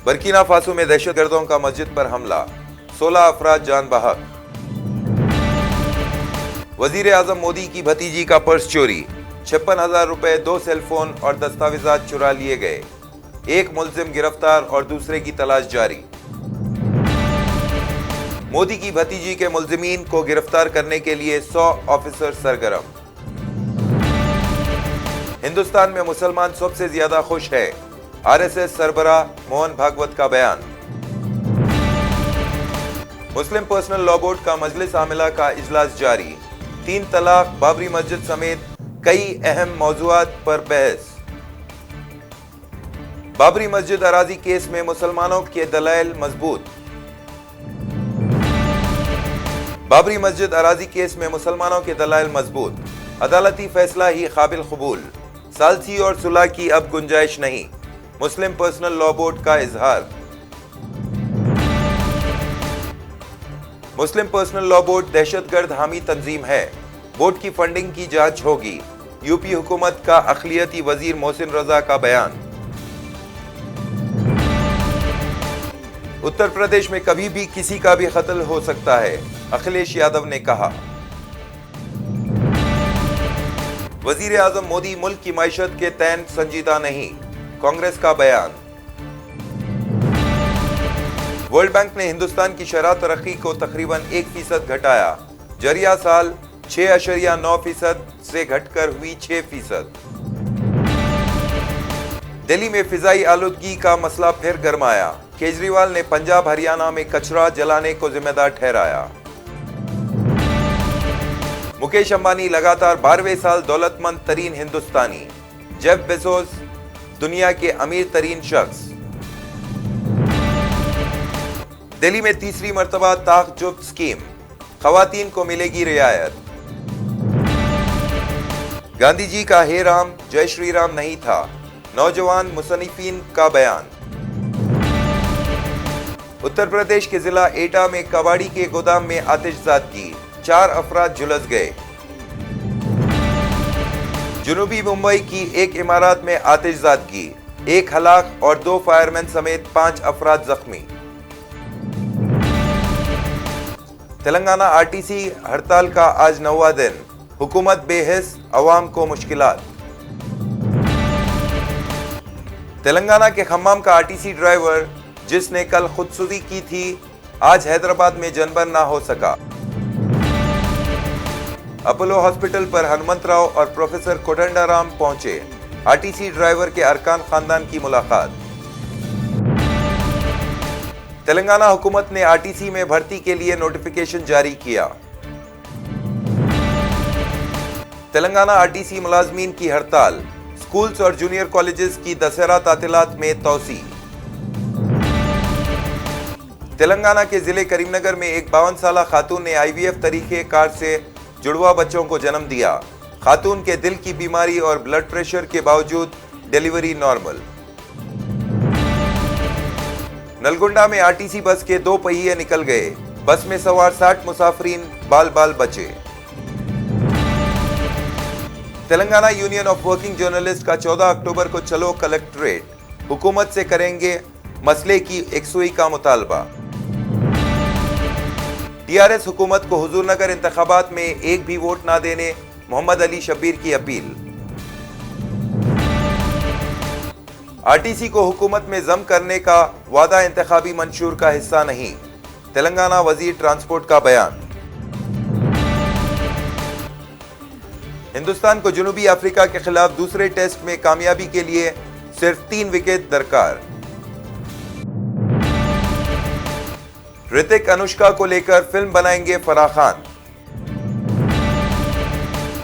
Burkina Faso में दहशतगर्दों का मस्जिद पर हमला, 16 अफराद जान बहक। वजीर आजम मोदी की भतीजी का पर्स चोरी, 56,000 रुपए, 2 सेलफोन और दस्तावेजात चुरा लिए गए। एक मुलजिम गिरफ्तार और दूसरे की तलाश जारी। मोदी की भतीजी के मुलजिमीन को गिरफ्तार करने के लिए 100 ऑफिसर सरगर्म। हिंदुस्तान में मुसलमान सबसे ज्यादा खुश है, आरएसएस सरबराह मोहन भागवत का बयान। मुस्लिम पर्सनल लॉ बोर्ड का मजलिस आमिला का इजलास जारी, 3 तलाक, बाबरी मस्जिद समेत कई अहम मौजुआत पर बहस। बाबरी मस्जिद अराजी केस में मुसलमानों के दलाइल मजबूत। बाबरी मस्जिद अराजी केस में मुसलमानों के दलाइल मजबूत, अदालती फैसला ही काबिल कबूल, सालसी और सुलह की अब गुंजाइश नहीं, मुस्लिम पर्सनल लॉ बोर्ड का इजहार। मुस्लिम पर्सनल लॉ बोर्ड दहशतगर्द हामी तंजीम है, बोर्ड की फंडिंग की जांच होगी, यूपी हुकूमत का अखिलियती वजीर मोहसिन रजा का बयान। उत्तर प्रदेश में कभी भी किसी का भी कत्ल हो सकता है, अखिलेश यादव ने कहा। वजीर आजम मोदी मुल्क की मैशत के तैन संजीदा नहीं, कांग्रेस का बयान। वर्ल्ड बैंक ने हिंदुस्तान की शरह तरक्की को तकरीबन 1% घटाया, जरिया साल 6.9% से घटकर हुई 6%। दिल्ली में फिजाई आलूदगी का मसला फिर गरमाया, केजरीवाल ने पंजाब हरियाणा में कचरा जलाने को जिम्मेदार ठहराया। मुकेश अंबानी लगातार 12वें साल दौलतमंद तरीन हिंदुस्तानी, जेफ बेजोस दुनिया के अमीर तरीन शख्स। दिल्ली में तीसरी मर्तबा ताकजुब स्कीम, खवातीन को मिलेगी रियायत। गांधी जी का हे राम जय श्री राम नहीं था, नौजवान मुसन्निफीन का बयान। उत्तर प्रदेश के जिला एटा में कबाड़ी के गोदाम में आतिशबाजी, 4 अफराद झुलस गए। जुनूबी मुंबई की एक इमारत में आतिशबाजी, 1 हलाक और 2 फायरमैन समेत 5 अफराद जख्मी। तेलंगाना आरटीसी हड़ताल का आज 9वां दिन, हुकूमत बेहिस, अवाम को मुश्किलात। तेलंगाना के खम्माम का आरटीसी ड्राइवर जिसने कल खुदकुशी की थी, आज हैदराबाद में जनबर ना हो सका। अपोलो हॉस्पिटल पर हनुमंतराव और प्रोफेसर कोदंडाराम पहुंचे, आरटीसी ड्राइवर के अरकान खानदान की मुलाकात। तेलंगाना हुकूमत ने आरटीसी में भर्ती के लिए नोटिफिकेशन जारी किया। तेलंगाना आरटीसी मुलाजमीन की हड़ताल, स्कूल्स और जूनियर कॉलेजेस की दशहरा तातीलात में तौसी। तेलंगाना के जिले करीमनगर में एक 52 साला खातून ने आईवीएफ तरीके कार से जुड़वा बच्चों को जन्म दिया। खातून के दिल की बीमारी और ब्लड प्रेशर के बावजूद डिलीवरी नॉर्मल। नलगोंडा में आरटीसी बस के 2 पहिए निकल गए, बस में सवार 60 मुसाफिरीन बाल बाल बचे। Telangana union of working journalist का 14 अक्टूबर को चलो कलेक्ट्रेट, हुकूमत से करेंगे मसले की एकसुई का मुतालबा। टीआरएस हुकूमत को हुजूरनगर इंतखाबात में एक भी वोट ना देने मोहम्मद अली शब्बीर की अपील। आरटीसी को हुकूमत में जम करने का वादा इंतखाबी मंशूर का हिस्सा नहीं, तेलंगाना वजीर ट्रांसपोर्ट का बयान। हिंदुस्तान को जनूबी अफ्रीका के खिलाफ दूसरे टेस्ट में कामयाबी के लिए सिर्फ 3 विकेट दरकार। ऋतिक अनुष्का को लेकर फिल्म बनाएंगे फराह खान।